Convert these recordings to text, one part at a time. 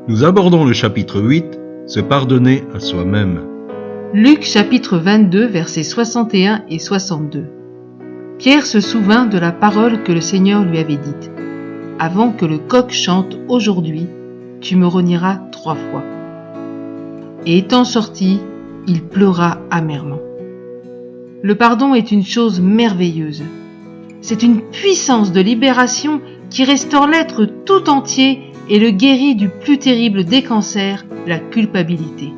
Nous abordons le chapitre 8, se pardonner à soi-même. Luc chapitre 22, versets 61 et 62. Pierre se souvint de la parole que le Seigneur lui avait dite. Avant que le coq chante aujourd'hui, tu me renieras 3 fois. Et étant sorti, il pleura amèrement. Le pardon est une chose merveilleuse. C'est une puissance de libération qui restaure l'être tout entier et le guérit du plus terrible des cancers, la culpabilité.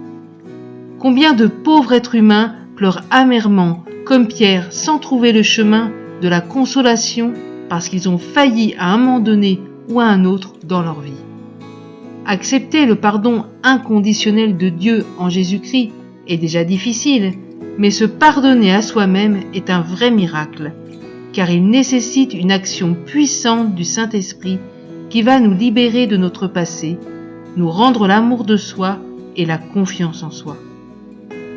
Combien de pauvres êtres humains pleurent amèrement, comme Pierre, sans trouver le chemin de la consolation parce qu'ils ont failli à un moment donné ou à un autre dans leur vie. Accepter le pardon inconditionnel de Dieu en Jésus-Christ est déjà difficile, mais se pardonner à soi-même est un vrai miracle, car il nécessite une action puissante du Saint-Esprit qui va nous libérer de notre passé, nous rendre l'amour de soi et la confiance en soi.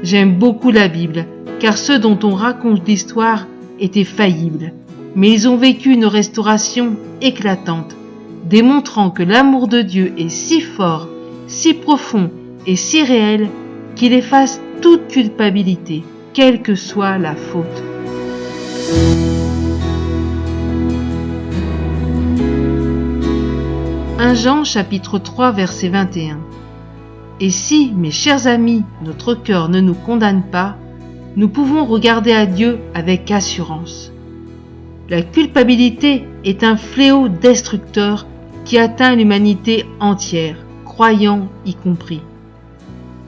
J'aime beaucoup la Bible, car ceux dont on raconte l'histoire étaient faillibles, mais ils ont vécu une restauration éclatante, démontrant que l'amour de Dieu est si fort, si profond et si réel qu'il efface toute culpabilité, quelle que soit la faute. 1 Jean chapitre 3 verset 21. Et si, mes chers amis, notre cœur ne nous condamne pas, nous pouvons regarder à Dieu avec assurance. La culpabilité est un fléau destructeur qui atteint l'humanité entière, croyants y compris.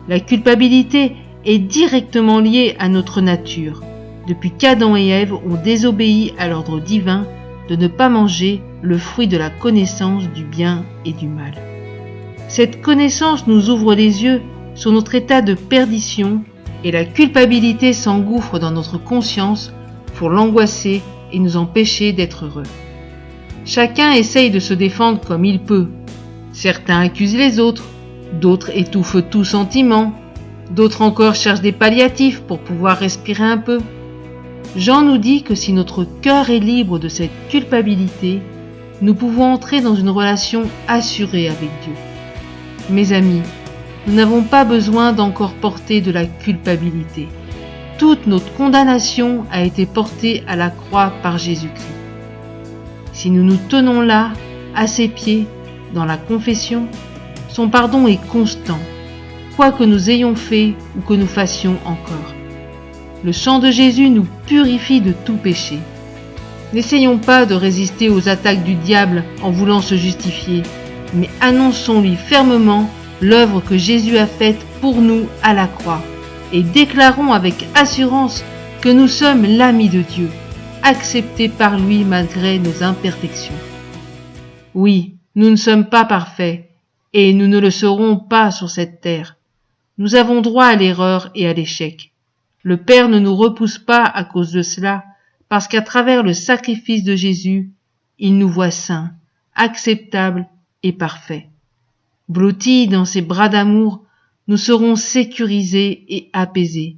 La culpabilité est directement liée à notre nature, depuis qu'Adam et Ève ont désobéi à l'ordre divin de ne pas manger le fruit de la connaissance du bien et du mal. Cette connaissance nous ouvre les yeux sur notre état de perdition et la culpabilité s'engouffre dans notre conscience pour l'angoisser et nous empêcher d'être heureux. Chacun essaye de se défendre comme il peut. Certains accusent les autres, d'autres étouffent tout sentiment, d'autres encore cherchent des palliatifs pour pouvoir respirer un peu. Jean nous dit que si notre cœur est libre de cette culpabilité, nous pouvons entrer dans une relation assurée avec Dieu. Mes amis, nous n'avons pas besoin d'encore porter de la culpabilité. Toute notre condamnation a été portée à la croix par Jésus-Christ. Si nous nous tenons là, à ses pieds, dans la confession, son pardon est constant, quoi que nous ayons fait ou que nous fassions encore. Le sang de Jésus nous purifie de tout péché. N'essayons pas de résister aux attaques du diable en voulant se justifier, mais annonçons-lui fermement l'œuvre que Jésus a faite pour nous à la croix et déclarons avec assurance que nous sommes l'ami de Dieu, accepté par lui malgré nos imperfections. Oui, nous ne sommes pas parfaits et nous ne le serons pas sur cette terre. Nous avons droit à l'erreur et à l'échec. Le Père ne nous repousse pas à cause de cela, parce qu'à travers le sacrifice de Jésus, il nous voit saints, acceptables et parfaits. Blottis dans ses bras d'amour, nous serons sécurisés et apaisés.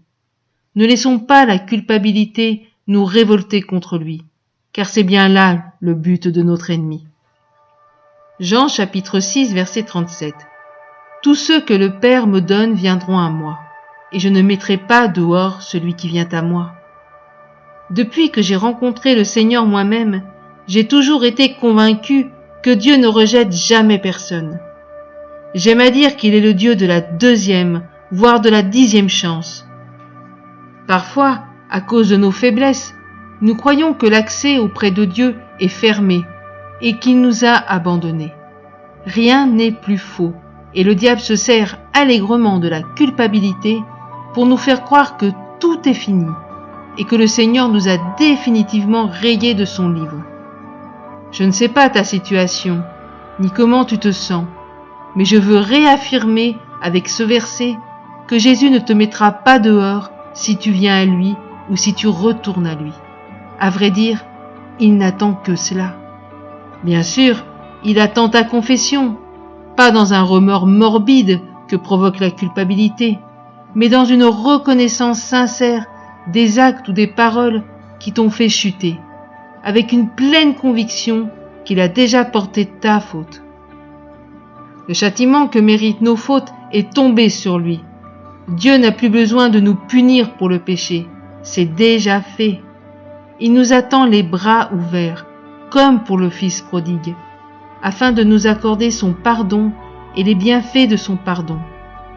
Ne laissons pas la culpabilité nous révolter contre lui, car c'est bien là le but de notre ennemi. Jean chapitre 6 verset 37. Tous ceux que le Père me donne viendront à moi, et je ne mettrai pas dehors celui qui vient à moi. Depuis que j'ai rencontré le Seigneur moi-même, j'ai toujours été convaincu que Dieu ne rejette jamais personne. J'aime à dire qu'il est le Dieu de la 2e, voire de la 10e chance. Parfois, à cause de nos faiblesses, nous croyons que l'accès auprès de Dieu est fermé et qu'il nous a abandonnés. Rien n'est plus faux, et le diable se sert allègrement de la culpabilité pour nous faire croire que tout est fini et que le Seigneur nous a définitivement rayés de son livre. Je ne sais pas ta situation, ni comment tu te sens, mais je veux réaffirmer avec ce verset que Jésus ne te mettra pas dehors si tu viens à lui ou si tu retournes à lui. À vrai dire, il n'attend que cela. Bien sûr, il attend ta confession, pas dans un remords morbide que provoque la culpabilité, mais dans une reconnaissance sincère des actes ou des paroles qui t'ont fait chuter, avec une pleine conviction qu'il a déjà porté ta faute. Le châtiment que méritent nos fautes est tombé sur lui. Dieu n'a plus besoin de nous punir pour le péché. C'est déjà fait. Il nous attend les bras ouverts, comme pour le Fils prodigue, afin de nous accorder son pardon et les bienfaits de son pardon,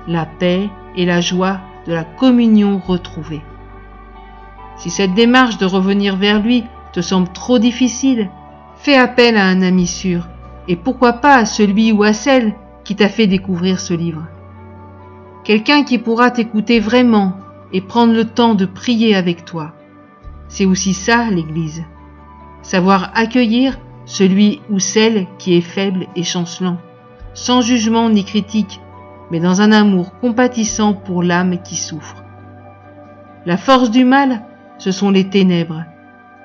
la paix et la joie de la communion retrouvée. Si cette démarche de revenir vers lui te semble trop difficile, fais appel à un ami sûr, et pourquoi pas à celui ou à celle qui t'a fait découvrir ce livre. Quelqu'un qui pourra t'écouter vraiment et prendre le temps de prier avec toi. C'est aussi ça l'Église. Savoir accueillir celui ou celle qui est faible et chancelant, sans jugement ni critique, mais dans un amour compatissant pour l'âme qui souffre. La force du mal, ce sont les ténèbres.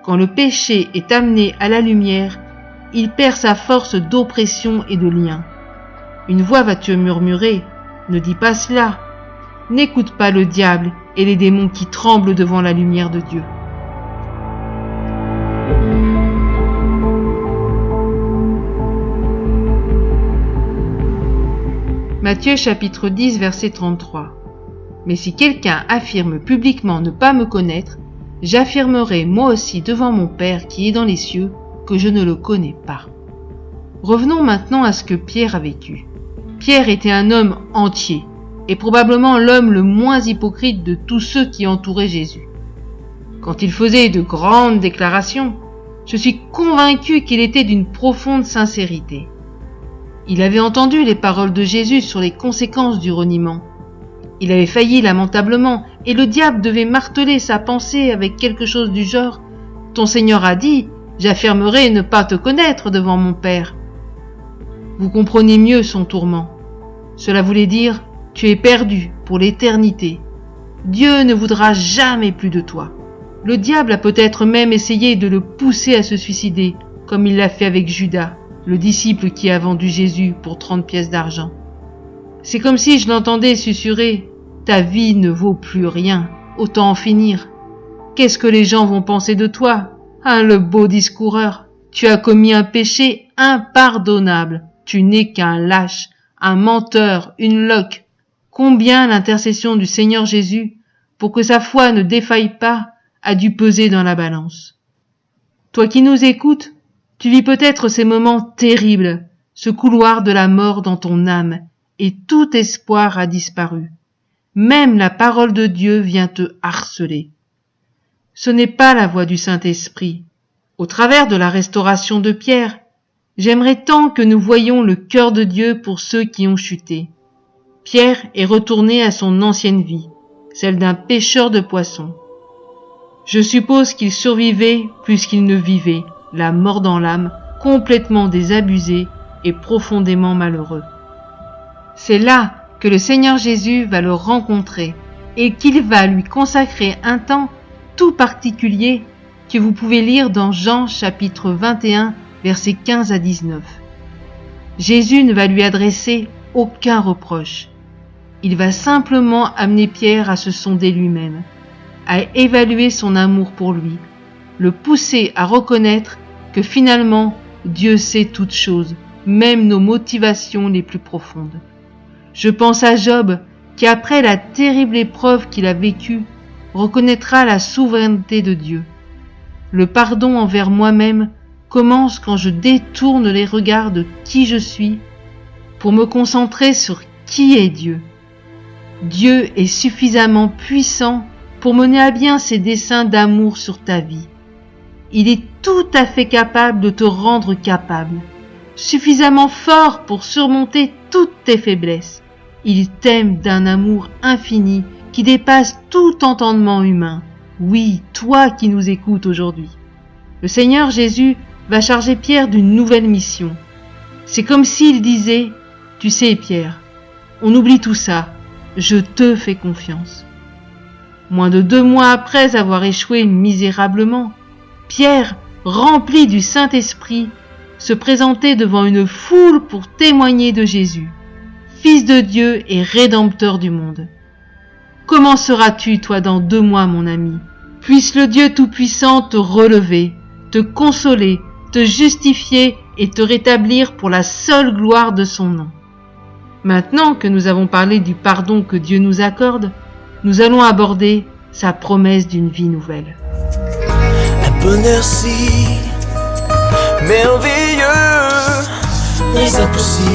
Quand le péché est amené à la lumière, il perd sa force d'oppression et de lien. Une voix va te murmurer, ne dis pas cela. N'écoute pas le diable et les démons qui tremblent devant la lumière de Dieu. Matthieu chapitre 10 verset 33. Mais si quelqu'un affirme publiquement ne pas me connaître, j'affirmerai moi aussi devant mon Père qui est dans les cieux que je ne le connais pas. Revenons maintenant à ce que Pierre a vécu. Pierre était un homme entier, et probablement l'homme le moins hypocrite de tous ceux qui entouraient Jésus. Quand il faisait de grandes déclarations, je suis convaincu qu'il était d'une profonde sincérité. Il avait entendu les paroles de Jésus sur les conséquences du reniement. Il avait failli lamentablement, et le diable devait marteler sa pensée avec quelque chose du genre « Ton Seigneur a dit, j'affirmerai ne pas te connaître devant mon Père. » Vous comprenez mieux son tourment. Cela voulait dire « Tu es perdu pour l'éternité. Dieu ne voudra jamais plus de toi. » Le diable a peut-être même essayé de le pousser à se suicider, comme il l'a fait avec Judas, le disciple qui a vendu Jésus pour 30 pièces d'argent. C'est comme si je l'entendais susurrer « Ta vie ne vaut plus rien, autant en finir. Qu'est-ce que les gens vont penser de toi? Ah, le beau discoureur! Tu as commis un péché impardonnable. Tu n'es qu'un lâche, un menteur, une loque. Combien l'intercession du Seigneur Jésus, pour que sa foi ne défaille pas, a dû peser dans la balance. Toi qui nous écoutes, tu vis peut-être ces moments terribles, ce couloir de la mort dans ton âme, et tout espoir a disparu. Même la parole de Dieu vient te harceler. Ce n'est pas la voix du Saint-Esprit. Au travers de la restauration de Pierre, j'aimerais tant que nous voyions le cœur de Dieu pour ceux qui ont chuté. Pierre est retourné à son ancienne vie, celle d'un pêcheur de poissons. Je suppose qu'il survivait plus qu'il ne vivait, la mort dans l'âme, complètement désabusé et profondément malheureux. C'est là que le Seigneur Jésus va le rencontrer et qu'il va lui consacrer un temps tout particulier que vous pouvez lire dans Jean chapitre 21, versets 15 à 19. Jésus ne va lui adresser aucun reproche. Il va simplement amener Pierre à se sonder lui-même, à évaluer son amour pour lui, le pousser à reconnaître que finalement Dieu sait toutes choses, même nos motivations les plus profondes. Je pense à Job, qui après la terrible épreuve qu'il a vécue, reconnaîtra la souveraineté de Dieu. Le pardon envers moi-même commence quand je détourne les regards de qui je suis pour me concentrer sur qui est Dieu. Dieu est suffisamment puissant pour mener à bien ses desseins d'amour sur ta vie. Il est tout à fait capable de te rendre capable, suffisamment fort pour surmonter toutes tes faiblesses. Il t'aime d'un amour infini qui dépasse tout entendement humain. Oui, toi qui nous écoutes aujourd'hui. Le Seigneur Jésus va charger Pierre d'une nouvelle mission. C'est comme s'il disait « Tu sais Pierre, on oublie tout ça, je te fais confiance. » Moins de 2 mois après avoir échoué misérablement, Pierre, rempli du Saint-Esprit, se présentait devant une foule pour témoigner de Jésus, Fils de Dieu et Rédempteur du monde. Comment seras-tu, toi, dans 2 mois, mon ami? Puisse le Dieu Tout-Puissant te relever, te consoler, te justifier et te rétablir pour la seule gloire de son nom. Maintenant que nous avons parlé du pardon que Dieu nous accorde, nous allons aborder sa promesse d'une vie nouvelle. Un bonheur si merveilleux, mais impossible.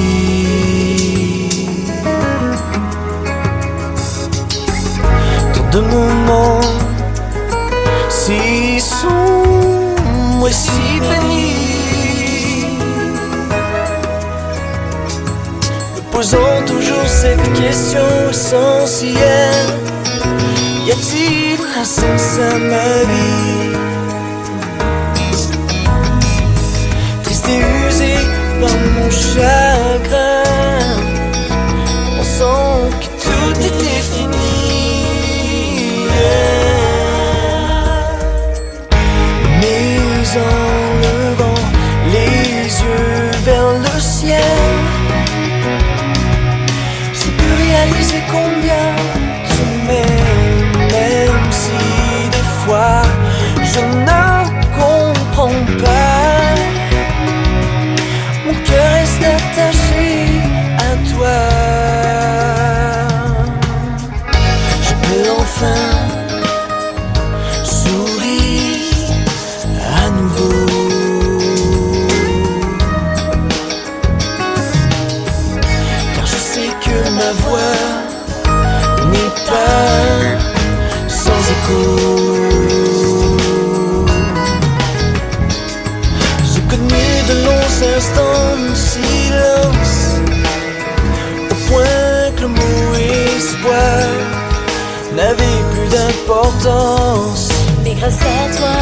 Tant de moments si sombres et si pénibles, me posant toujours cette question essentielle: y a-t-il un sens à ma vie? Triste et usé par mon chagrin, pensant que tout était fini. Mais en levant les yeux vers le ciel, j'ai pu réaliser combien tu m'aimes, même si des fois je ne comprends pas. Mon cœur reste attaché à toi. Je peux enfin sourire à nouveau, car je sais que ma voix n'est pas sans écho. J'ai connu de longs instants de silence, au point que le mot espoir n'avait plus d'importance. Mais grâce à toi,